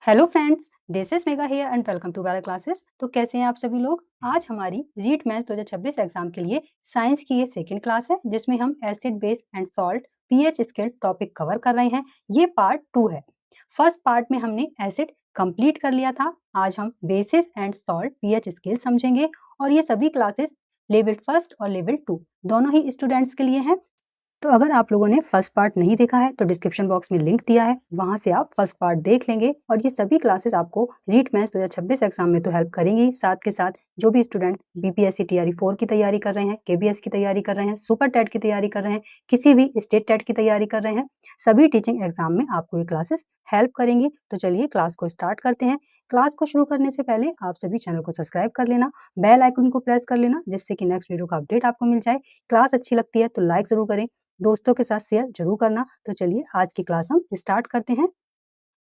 Hello friends, this is Megha here and welcome to bio classes. तो कैसे हैं आप सभी लोग। आज हमारी रीट मैथ्स 2026 एग्जाम के लिए साइंस की ये सेकंड क्लास है जिसमें हम acid base and salt pH scale topic cover कर रहे हैं। ये पार्ट 2 है। फर्स्ट पार्ट में हमने एसिड कंप्लीट कर लिया था। आज हम basis and salt pH scale समझेंगे और ये सभी क्लासेस लेवल फर्स्ट और लेवल 2 दोनों ही स्टूडेंट्स के लिए हैं। तो अगर आप लोगों ने फर्स्ट पार्ट नहीं देखा है तो डिस्क्रिप्शन बॉक्स में लिंक दिया है, वहां से आप फर्स्ट पार्ट देख लेंगे और ये सभी क्लासेस आपको रीट मैथ्स 2026 एग्जाम में तो हेल्प करेंगी। साथ के साथ जो भी स्टूडेंट बीपीएससी टीआरई 4 की तैयारी कर रहे हैं, केबीएस की तैयारी कर रहे हैं, सुपर टेट की तैयारी कर रहे हैं, किसी भी स्टेट टेट की तैयारी कर रहे हैं, सभी टीचिंग एग्जाम में आपको ये क्लासेस हेल्प करेंगी। तो चलिए क्लास को स्टार्ट करते हैं। क्लास को शुरू करने से पहले आप सभी चैनल को सब्सक्राइब कर लेना, बेल आइकन को प्रेस कर लेना जिससे कि नेक्स्ट वीडियो का अपडेट आपको मिल जाए। क्लास अच्छी लगती है तो लाइक जरूर करें, दोस्तों के साथ शेयर जरूर करना। तो चलिए आज की क्लास हम स्टार्ट करते हैं।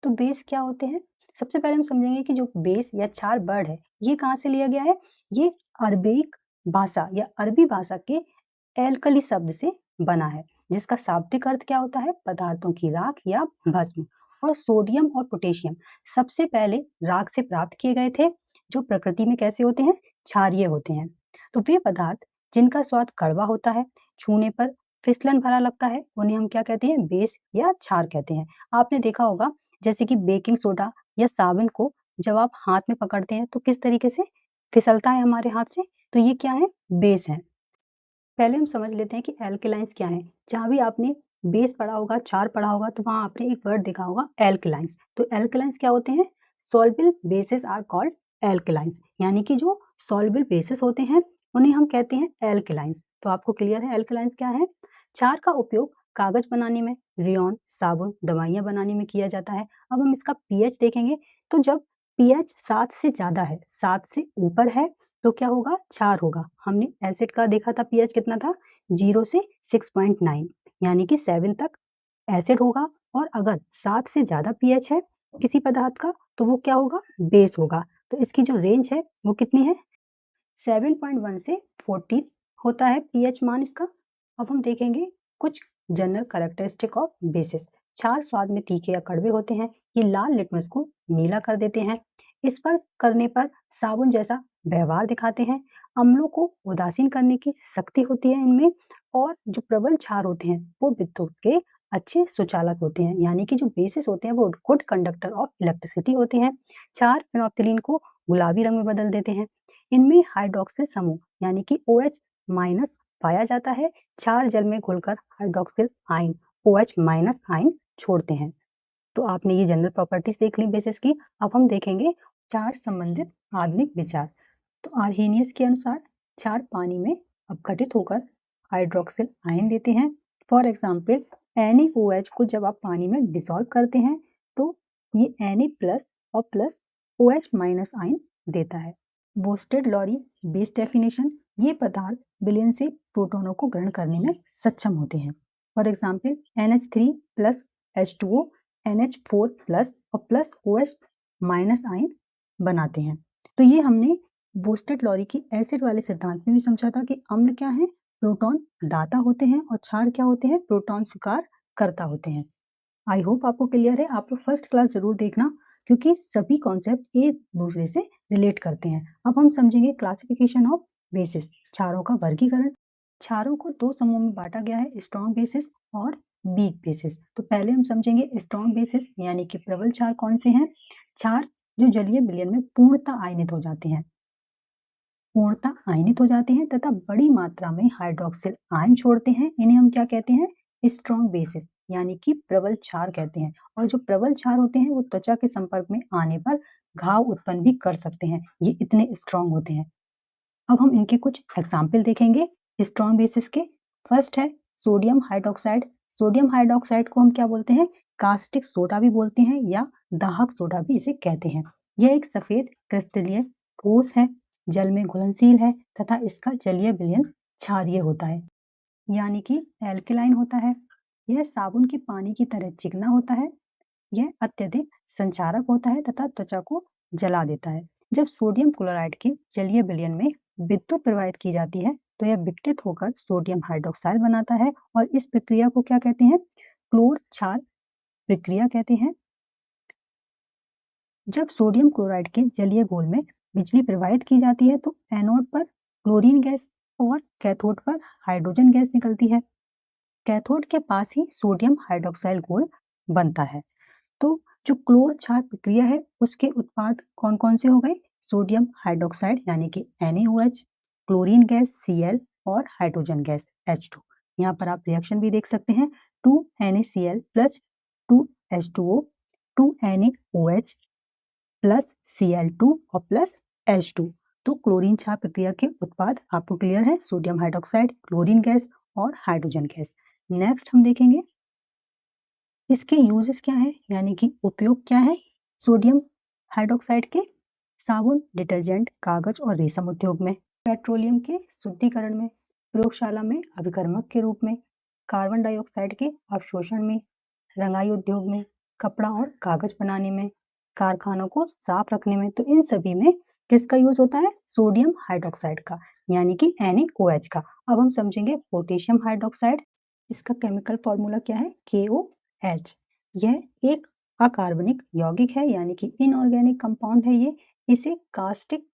तो बेस क्या होते हैं, सबसे पहले हम समझेंगे कि जो बेस या क्षार वर्ड है ये कहाँ से लिया गया है। ये अरबिक भाषा या अरबी भाषा के एल्कली शब्द से बना है जिसका शाब्दिक अर्थ क्या होता है, पदार्थों की राख या भस्म। और सोडियम और पोटेशियम सबसे पहले राख से प्राप्त किए गए थे जो प्रकृति में कैसे होते हैं, क्षारीय होते हैं। तो वे पदार्थ जिनका स्वाद कड़वा होता है, छूने पर फिसलन भरा लगता है, उन्हें हम क्या कहते हैं, बेस या क्षार कहते हैं। आपने देखा होगा जैसे कि बेकिंग सोडा या साबुन को जब आप हाथ में पकड़ते हैं तो किस तरीके से फिसलता है हमारे हाथ से, तो ये क्या है, बेस है। पहले हम समझ लेते हैं कि एल्केलाइंस क्या है। जहां भी आपने बेस पढ़ा होगा, क्षार पढ़ा होगा, तो वहां आपने एक वर्ड देखा होगा एल्केलाइंस। तो एल्केलाइंस क्या होते हैं, सॉल्युबल बेसिस आर कॉल्ड एल्केलाइंस, यानी कि जो सॉल्युबल बेसिस होते हैं उन्हें हम कहते हैं एल्केलाइंस। तो आपको क्लियर है एल्केलाइंस क्या है। क्षार का उपयोग कागज बनाने में, रेयन, साबुन, दवाइयां बनाने में किया जाता है। अब हम इसका पीएच देखेंगे। तो जब पीएच 7 से ज्यादा है, 7 से ऊपर है, तो क्या होगा, क्षार होगा। हमने एसिड का देखा था पीएच कितना था, 0 से 6.9, यानी कि 7 तक एसिड होगा। और अगर 7 से ज्यादा पीएच है किसी पदार्थ का तो वो क्या होगा, बेस होगा। तो इसकी जो रेंज है वो कितनी है, 7.1 से 14 होता है पीएच मान इसका। अब हम देखेंगे कुछ जनरल कैरेक्टरिस्टिक ऑफ बेसिस। क्षार स्वाद में तीखे या कड़वे होते हैं। ये लाल लिटमस को नीला कर देते हैं। स्पर्श करने पर साबुन जैसा व्यवहार दिखाते हैं। अम्लों को उदासीन करने की शक्ति होती है इनमें। और जो प्रबल क्षार होते हैं वो विद्युत के अच्छे सुचालक होते हैं, यानी कि जो बेसिस होते हैं वो गुड कंडक्टर ऑफ इलेक्ट्रिसिटी होते हैं। क्षार फेनोल्फथालीन को गुलाबी रंग में बदल देते हैं। इनमें हाइड्रोक्सिल समूह यानी कि OH माइनस पाया जाता है। क्षार जल में घुलकर hydroxyl ion OH minus ion छोड़ते हैं। तो आपने ये जनरल प्रॉपर्टीज देख ली बेसिस की। अब हम देखेंगे क्षार संबंधित आधुनिक विचार। तो आर्हेनियस के अनुसार क्षार पानी में अपघटित होकर हाइड्रोक्सिल आयन देते हैं। फॉर एग्जाम्पल NaOH को जब आप पानी में डिसॉल्व करते हैं तो ये Na प्लस और प्लस OH माइनस आयन देता है। बोस्टेड लॉरी बेस डेफिनेशन, ये पदार्थ विलयन से प्रोटोनों को ग्रहण करने में सक्षम होते हैं। For example NH3 plus H2O NH4 plus और प्लस OH माइनस आयन बनाते हैं। तो ये हमने बोस्टेड लॉरी की एसिड वाले सिद्धांत में भी समझा था कि अम्ल क्या है, प्रोटॉन दाता होते हैं, और क्षार क्या होते हैं, प्रोटॉन स्वीकार करता होते हैं। आई होप आपको क्लियर है। आप लोग फर्स्ट क्लास जरूर देखना क्योंकि सभी कॉन्सेप्ट एक दूसरे से रिलेट करते हैं। अब हम समझेंगे क्लासिफिकेशन ऑफ बेसिस, क्षारों का वर्गीकरण। क्षारों को दो समूह में बांटा गया है, स्ट्रॉन्ग बेसिस और वीक बेसिस। तो पहले हम समझेंगे स्ट्रॉन्ग बेसिस यानी कि प्रबल क्षार कौन से हैं। क्षार जो जलीय विलयन में पूर्णतः आयनित हो जाते हैं, पूर्णतः आयनित हो जाते हैं तथा बड़ी मात्रा में हाइड्रोक्सिल आयन छोड़ते हैं, इन्हें हम क्या कहते हैं, स्ट्रॉन्ग बेसिस यानी कि प्रबल क्षार कहते हैं। और जो प्रबल क्षार होते हैं वो त्वचा के संपर्क में आने पर घाव उत्पन्न भी कर सकते हैं, ये इतने स्ट्रॉन्ग होते हैं। अब हम इनके कुछ एग्जाम्पल देखेंगे स्ट्रॉन्ग बेसिस के। फर्स्ट है सोडियम हाइड्रोक्साइड। सोडियम हाइड्रोक्साइड को हम क्या बोलते हैं, कास्टिक सोडा भी बोलते हैं या दाहक सोडा भी इसे कहते हैं। यह एक सफेद क्रिस्टलीय ठोस है, जल में घुलनशील है तथा इसका जलीय विलयन क्षारीय होता है, यानी कि एल्केलाइन होता है। यह साबुन के पानी की तरह चिकना होता है। यह अत्यधिक संचारक होता है तथा त्वचा को जला देता है। जब सोडियम क्लोराइड के जलीय विलयन में विद्युत प्रवाहित की जाती है तो यह विघटित होकर सोडियम हाइड्रोक्साइड बनाता है और इस प्रक्रिया को क्या कहते हैं, क्लोर क्षार प्रक्रिया कहते हैं। जब सोडियम क्लोराइड के जलीय घोल में बिजली प्रवाहित की जाती है तो एनोड पर क्लोरीन गैस और कैथोड पर हाइड्रोजन गैस निकलती है। कैथोड के पास ही सोडियम हाइड्रोक्साइड घोल बनता है। तो जो क्लोर क्षार प्रक्रिया है उसके उत्पाद कौन कौन से हो गए? सोडियम हाइड्रोक्साइड यानी कि NaOH, क्लोरीन गैस Cl और हाइड्रोजन गैस H2। यहाँ पर आप रिएक्शन भी देख सकते हैं, 2NaCl plus 2H2O, 2NaOH plus Cl2 और प्लस H2। तो क्लोरीन क्षार प्रक्रिया के उत्पाद आपको क्लियर है, सोडियम हाइड्रोक्साइड, क्लोरीन गैस और हाइड्रोजन गैस। नेक्स्ट हम देखेंगे इसके यूजेस क्या है, यानी कि उपयोग क्या है सोडियम हाइड्रोक्साइड के? साबुन, डिटर्जेंट, कागज और रेशम उद्योग में, पेट्रोलियम के शुद्धिकरण में, प्रयोगशाला में अभिकर्मक के रूप में, कार्बन डाइऑक्साइड के अवशोषण में, रंगाई उद्योग में, कपड़ा और कागज बनाने में, कारखानों को साफ रखने में। तो इन सभी में किसका यूज होता है? सोडियम हाइड्रोक्साइड का, यानी कि NaOH का। अब हम समझेंगे पोटेशियम हाइड्रोक्साइड। इसका केमिकल फॉर्मूला क्या है? KOH। यह एक अकार्बनिक यौगिक है, यानी कि इनऑर्गेनिक कंपाउंड है ये। इसे कास्टिक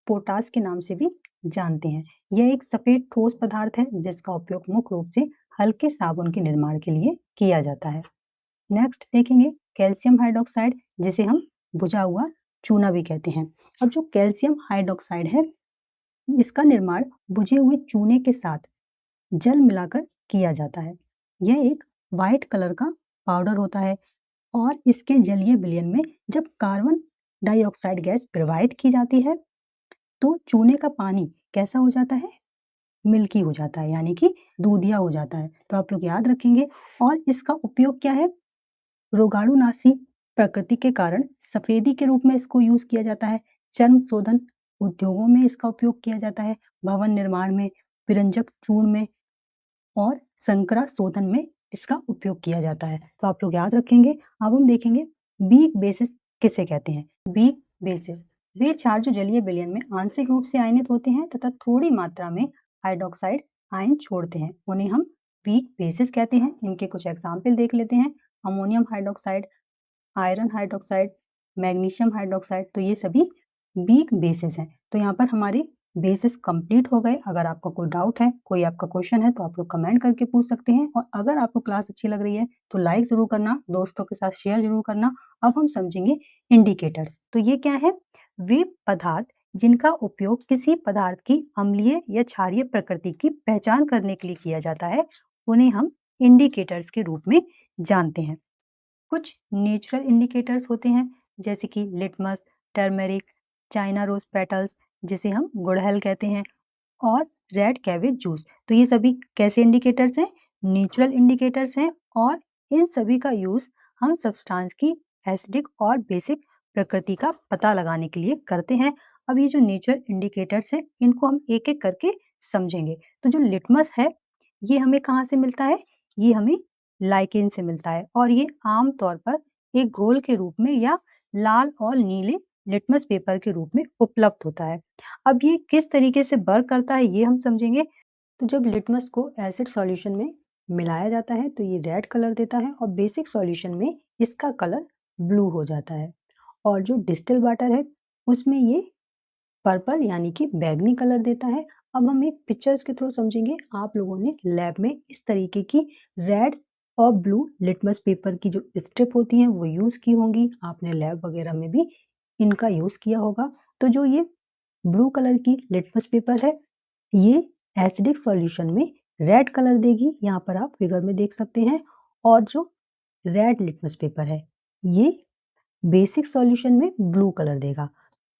पोटास के नाम से भी जानते हैं। यह एक सफेद ठोस पदार्थ है जिसका उपयोग मुख्य रूप से हल्के साबुन के निर्माण के लिए किया जाता है। नेक्स्ट देखेंगे कैल्शियम हाइड्रोक्साइड, जिसे हम बुझा हुआ चूना भी कहते हैं। अब जो कैल्शियम हाइड्रोक्साइड है इसका निर्माण बुझे हुए चूने के साथ जल मिलाकर किया जाता है। यह एक व्हाइट कलर का पाउडर होता है और इसके जलीय विलयन में जब कार्बन डाइऑक्साइड गैस प्रवाहित की जाती है तो चूने का पानी कैसा हो जाता है? मिल्की हो जाता है, यानी कि दूधिया हो जाता है। तो आप लोग याद रखेंगे। और इसका उपयोग क्या है? रोगाणुनाशी प्रकृति के कारण सफेदी के रूप में इसको यूज किया जाता है। चर्म शोधन उद्योगों में इसका उपयोग किया जाता है, भवन निर्माण में, विरंजक चूर्ण में और संकरा शोधन में इसका उपयोग किया जाता है। तो आप लोग याद रखेंगे। अब हम देखेंगे वीक बेसिस किसे कहते हैं? वीक बेसिस वे क्षार जो जलीय विलयन में आंशिक रूप से आयनित होते हैं तथा थोड़ी मात्रा में हाइड्रोक्साइड आयन छोड़ते हैं, उन्हें हम वीक बेसिस कहते हैं। इनके कुछ एग्जाम्पल देख लेते हैं। Ammonium hydroxide, iron hydroxide, magnesium hydroxide, तो ये सभी वीक बेसिस हैं। तो यहाँ पर हमारे बेसिस कंप्लीट हो गए। अगर आपका कोई डाउट है, कोई आपका क्वेश्चन है तो आप लोग कमेंट करके पूछ सकते हैं। और अगर आपको क्लास अच्छी लग रही है तो लाइक जरूर करना, दोस्तों के साथ शेयर जरूर करना। अब हम समझेंगे इंडिकेटर्स। तो ये क्या है? वे पदार्थ जिनका उपयोग किसी पदार्थ की अम्लीय या क्षारीय प्रकृति की पहचान करने के लिए किया जाता है उन्हें हम इंडिकेटर्स के रूप में जानते हैं। कुछ नेचुरल इंडिकेटर्स होते हैं जैसे कि litmus, turmeric, china rose petals जिसे हम गुड़हल कहते हैं, और रेड कैबेज जूस। तो ये सभी कैसे इंडिकेटर्स हैं? नेचुरल इंडिकेटर्स हैं और इन सभी का यूज हम सब्सटेंस की एसिडिक और बेसिक प्रकृति का पता लगाने के लिए करते हैं। अब ये जो नेचुरल इंडिकेटर्स हैं इनको हम एक एक करके समझेंगे। तो जो लिटमस है ये हमें कहाँ से मिलता है? ये हमें लाइकेन से मिलता है और ये आम तौर पर एक घोल के रूप में या लाल और नीले लिटमस पेपर के रूप में उपलब्ध होता है। अब ये किस तरीके से वर्क करता है ये हम समझेंगे। तो जब लिटमस को एसिड सॉल्यूशन में मिलाया जाता है तो ये रेड कलर देता है और बेसिक सॉल्यूशन में इसका कलर ब्लू हो जाता है। और जो डिस्टिल वाटर है उसमें ये पर्पल यानी कि बैंगनी कलर देता है। अब हम एक पिक्चर्स के थ्रू समझेंगे। आप लोगों ने लैब में इस तरीके की रेड और ब्लू लिटमस पेपर की जो स्ट्रिप होती हैं वो यूज की होंगी। आपने लैब वगैरह में भी इनका यूज किया होगा। तो जो ये ब्लू कलर की लिटमस पेपर है ये एसिडिक सॉल्यूशन में रेड कलर देगी, यहाँ पर आप फिगर में देख सकते हैं। और जो रेड लिटमस पेपर है ये बेसिक सॉल्यूशन में ब्लू कलर देगा।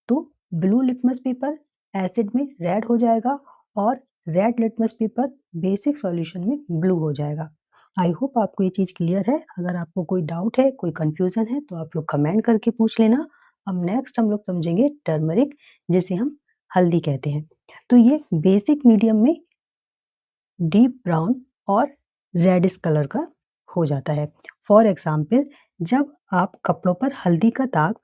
तो ब्लू लिटमस पेपर एसिड में रेड हो जाएगा और red litmus paper basic solution में ब्लू हो जाएगा। आई होप आपको ये चीज क्लियर है। अगर आपको कोई डाउट है, कोई कंफ्यूजन है तो आप लोग कमेंट करके पूछ लेना। अब नेक्स्ट हम लोग समझेंगे टर्मरिक, जिसे हम हल्दी कहते हैं। तो ये बेसिक मीडियम में डीप ब्राउन और रेडिश कलर का हो जाता है। फॉर एग्जाम्पल जब आप कपड़ों पर हल्दी का दाग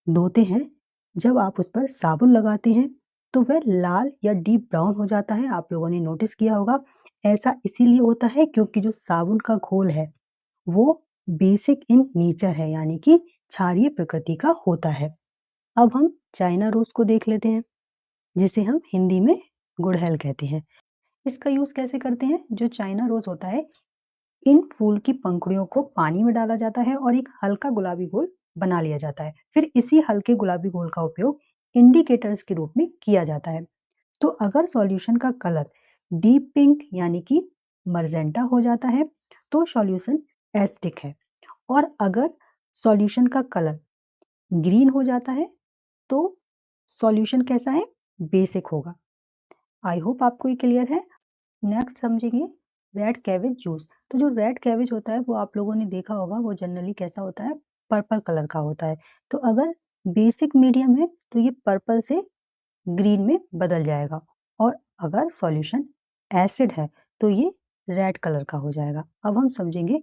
धोते हैं, जब आप उस पर साबुन लगाते हैं तो वह लाल या डीप ब्राउन हो जाता है। आप लोगों ने नोटिस किया होगा। ऐसा इसीलिए होता है क्योंकि जो साबुन का घोल है वो बेसिक इन नेचर है, यानी कि क्षारीय प्रकृति का होता है। अब हम चाइना रोज को देख लेते हैं, जिसे हम हिंदी में गुड़हल कहते हैं। इसका यूज कैसे करते हैं? जो चाइना रोज होता है, इन फूल की पंखुड़ियों को पानी में डाला जाता है और एक हल्का गुलाबी घोल बना लिया जाता है। फिर इसी हल्के गुलाबी घोल का उपयोग इंडिकेटर्स के रूप में किया जाता है। तो अगर सॉल्यूशन का कलर डीप पिंक यानी कि मर्जेंटा हो जाता है तो सॉल्यूशन एसिडिक है, और अगर सॉल्यूशन का कलर ग्रीन हो जाता है तो सॉल्यूशन कैसा है? बेसिक होगा। आई होप आपको ये क्लियर है। नेक्स्ट समझेंगे रेड कैबेज जूस। तो जो रेड कैबेज होता है वो आप लोगों ने देखा होगा, वो जनरली कैसा होता है? पर्पल कलर का होता है। तो अगर बेसिक मीडियम है तो ये पर्पल से ग्रीन में बदल जाएगा, और अगर सॉल्यूशन एसिड है तो ये रेड कलर का हो जाएगा। अब हम समझेंगे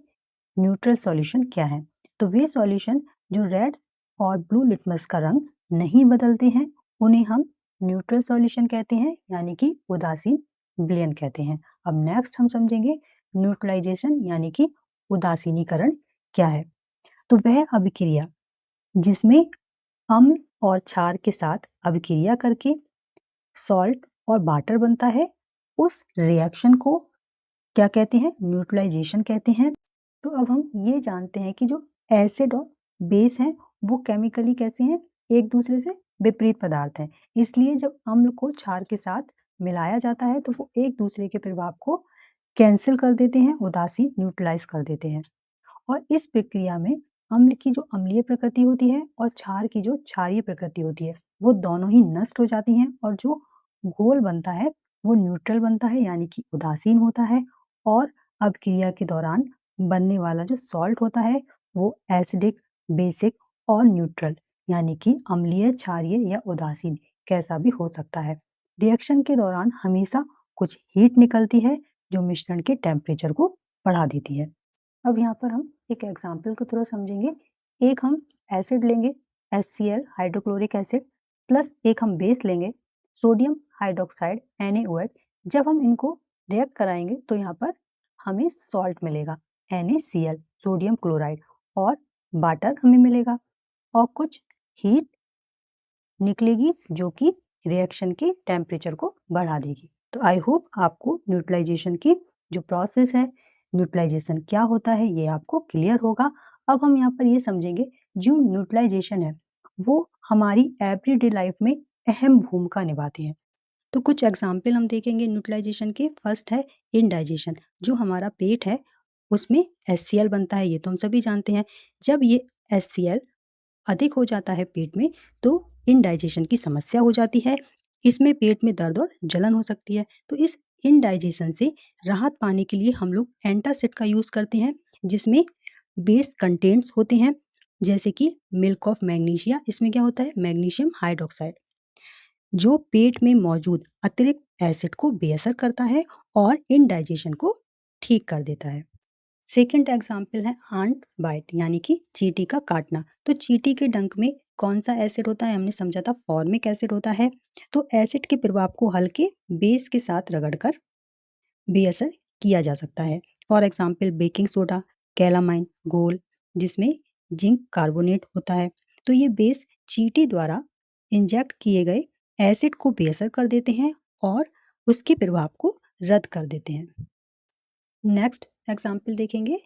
न्यूट्रल सॉल्यूशन क्या है। तो वे सॉल्यूशन जो रेड और ब्लू लिटमस का रंग नहीं बदलते हैं उन्हें हम न्यूट्रल सॉल्यूशन कहते हैं, यानी कि उदासीन विलयन कहते हैं। अब नेक्स्ट हम समझेंगे न्यूट्रलाइजेशन यानी कि उदासीनीकरण क्या है। तो वह अभिक्रिया जिसमें अम्ल और क्षार के साथ अभिक्रिया करके सॉल्ट और वाटर बनता है, उस रिएक्शन को क्या कहते हैं? न्यूट्रलाइजेशन कहते हैं। तो अब हम ये जानते हैं कि जो एसिड और बेस हैं वो केमिकली कैसे हैं? एक दूसरे से विपरीत पदार्थ हैं। इसलिए जब अम्ल को क्षार के साथ मिलाया जाता है तो वो एक दूसरे के प्रभाव को कैंसिल कर देते हैं, उदासीन न्यूट्रलाइज कर देते हैं। और इस प्रक्रिया में अम्ल की जो अम्लीय प्रकृति होती है और क्षार की जो क्षारीय प्रकृति होती है वो दोनों ही नष्ट हो जाती हैं, और जो घोल बनता है वो न्यूट्रल बनता है यानी कि उदासीन होता है। और अपक्रिया के दौरान बनने वाला जो सॉल्ट होता है वो एसिडिक, बेसिक और न्यूट्रल यानी कि अम्लीय, क्षारीय या उदासीन कैसा भी हो सकता है। रिएक्शन के दौरान हमेशा कुछ हीट निकलती है जो मिश्रण के टेम्परेचर को बढ़ा देती है। अब यहाँ पर हम एक एग्जाम्पल को थोड़ा समझेंगे। एक हम एसिड लेंगे HCl हाइड्रोक्लोरिक एसिड, प्लस एक हम बेस लेंगे सोडियम हाइड्रोक्साइड NaOH। जब हम इनको रिएक्ट कराएंगे तो यहाँ पर हमें सॉल्ट मिलेगा NaCl सोडियम क्लोराइड, और वाटर हमें मिलेगा, और कुछ हीट निकलेगी जो कि रिएक्शन के टेम्परेचर को बढ़ा देगी। तो आई होप आपको न्यूट्रलाइजेशन की जो प्रोसेस है, न्यूट्रलाइजेशन क्या होता है, ये आपको क्लियर होगा। अब हम यहाँ पर ये समझेंगे जो न्यूट्रलाइजेशन है वो हमारी एवरीडे लाइफ में अहम भूमिका निभाते हैं। तो कुछ एग्जाम्पल हम देखेंगे न्यूट्रलाइजेशन के। फर्स्ट है इनडाइजेशन। जो हमारा पेट है उसमें HCl बनता है, ये तो हम सभी जानते हैं। जब ये HCl अधिक हो जाता है पेट में तो इनडाइजेशन की समस्या हो जाती है। इसमें पेट में दर्द और जलन हो सकती है। तो इस इनडाइजेशन से राहत पाने के लिए हम लोग एंटासिड का यूज करते हैं, जिसमें बेस कंटेंट्स होते हैं, जैसे कि मिल्क ऑफ मैग्नीशिया। इसमें क्या होता है? मैग्नीशियम हाइड्रोक्साइड, जो पेट में मौजूद अतिरिक्त एसिड को बेअसर करता है और इनडाइजेशन को ठीक कर देता है। सेकेंड एग्जाम्पल है आंट बाइट यानी कि चींटी का काटना। तो चींटी के डंक में कौन सा एसिड होता है? हमने समझा था फॉर्मिक एसिड होता है। तो एसिड के प्रभाव को हल्के बेस के साथ रगड़कर बेअसर किया जा सकता है। For example baking soda, calamine घोल जिसमें जिंक कार्बोनेट होता है। तो ये बेस चींटी द्वारा इंजेक्ट किए गए एसिड को बेअसर कर देते हैं और उसके प्रभाव को रद्द कर देते हैं। नेक्स्ट एग्जाम्पल देखेंगे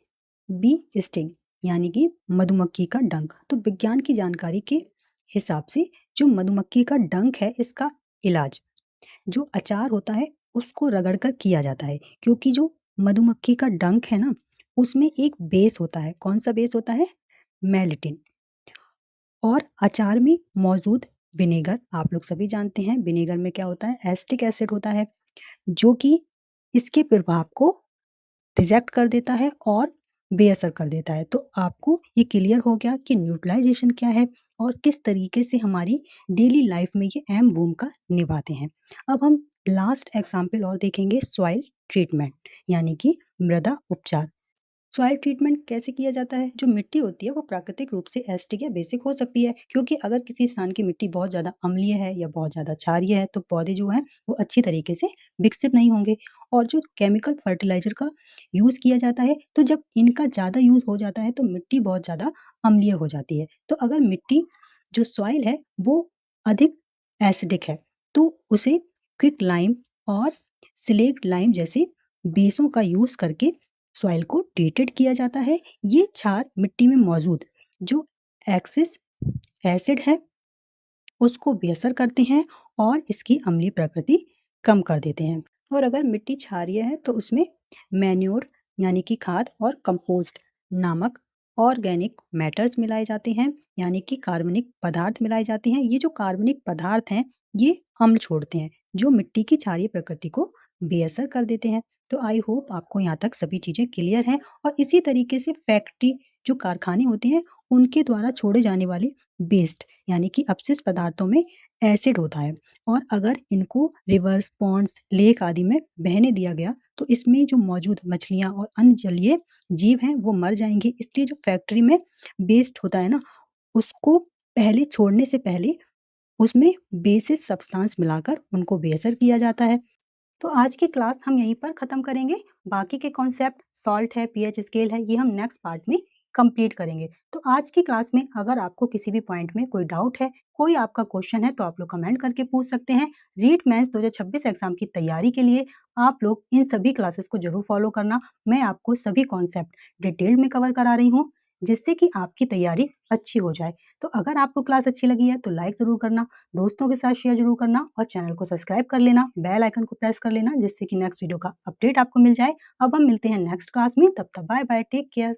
बी स्टिंग यानी कि मधुमक्खी का डंक। तो विज्ञान की जानकारी के हिसाब से जो मधुमक्खी का डंक है इसका इलाज जो अचार होता है उसको रगड़कर किया जाता है, क्योंकि जो मधुमक्खी का डंक है ना उसमें एक बेस होता है। कौन सा बेस होता है? मेलिटिन। और अचार में मौजूद विनेगर, आप लोग सभी जानते हैं विनेगर में क्या होता है? एसिटिक एसिड होता है, जो कि इसके प्रभाव को रिजेक्ट कर देता है और बेअसर कर देता है। तो आपको ये क्लियर हो गया कि न्यूट्रलाइजेशन क्या है और किस तरीके से हमारी डेली लाइफ में ये अहम भूमिका निभाते हैं। अब हम लास्ट एग्जाम्पल और देखेंगे सॉइल ट्रीटमेंट यानी कि मृदा उपचार। सॉइल ट्रीटमेंट कैसे किया जाता है? जो मिट्टी होती है वो प्राकृतिक रूप से एसिडिक या बेसिक हो सकती है, क्योंकि अगर किसी स्थान की मिट्टी बहुत ज़्यादा अम्लीय है या बहुत ज़्यादा क्षारीय है तो पौधे जो हैं वो अच्छी तरीके से विकसित नहीं होंगे। और जो केमिकल फर्टिलाइजर का यूज़ किया जाता है तो जब इनका ज़्यादा यूज़ हो जाता है तो मिट्टी बहुत ज़्यादा अम्लीय हो जाती है। तो अगर मिट्टी जो सॉइल है वो अधिक एसिडिक है, तो उसे क्विक लाइम और सिलेक्ट लाइम जैसे बेसों का यूज करके सॉइल को ट्रीटेड किया जाता है। ये क्षार मिट्टी में मौजूद जो एक्सेस एसिड है उसको बेअसर करते हैं और इसकी अम्लीय प्रकृति कम कर देते हैं। और अगर मिट्टी क्षारीय है तो उसमें मैन्योर यानी कि खाद और कंपोस्ट नामक ऑर्गेनिक मैटर्स मिलाए जाते हैं, यानी कि कार्बनिक पदार्थ मिलाए जाते हैं। ये जो कार्बनिक पदार्थ हैं ये अम्ल छोड़ते हैं जो मिट्टी की क्षारीय प्रकृति को बेअसर कर देते हैं। तो आई होप आपको यहाँ तक सभी चीजें क्लियर हैं। और इसी तरीके से फैक्ट्री जो कारखाने होते हैं उनके द्वारा छोड़े जाने वाले वेस्ट यानी कि अपशिष्ट पदार्थों में एसिड होता है, और अगर इनको रिवर्स पॉन्ड्स लेक आदि में बहने दिया गया तो इसमें जो मौजूद मछलियां और अन्य जलीय जीव हैं वो मर जाएंगे। इसलिए जो फैक्ट्री में वेस्ट होता है ना उसको पहले छोड़ने से पहले उसमें बेसिस सब्सटेंस मिलाकर उनको बेअसर किया जाता है। तो आज की क्लास हम यहीं पर खत्म करेंगे। बाकी के कॉन्सेप्ट सॉल्ट है, पीएच स्केल है, ये हम नेक्स्ट पार्ट में कंप्लीट करेंगे। तो आज की क्लास में अगर आपको किसी भी पॉइंट में कोई डाउट है, कोई आपका क्वेश्चन है तो आप लोग कमेंट करके पूछ सकते हैं। रीट मेंस 2026 एग्जाम की तैयारी के लिए आप लोग इन सभी क्लासेस को जरूर फॉलो करना। मैं आपको सभी कॉन्सेप्ट डिटेल में कवर करा रही हूँ जिससे कि आपकी तैयारी अच्छी हो जाए। तो अगर आपको क्लास अच्छी लगी है तो लाइक जरूर करना, दोस्तों के साथ शेयर जरूर करना और चैनल को सब्सक्राइब कर लेना, बेल आइकन को प्रेस कर लेना जिससे कि नेक्स्ट वीडियो का अपडेट आपको मिल जाए। अब हम मिलते हैं नेक्स्ट क्लास में, तब तक बाय बाय, टेक केयर।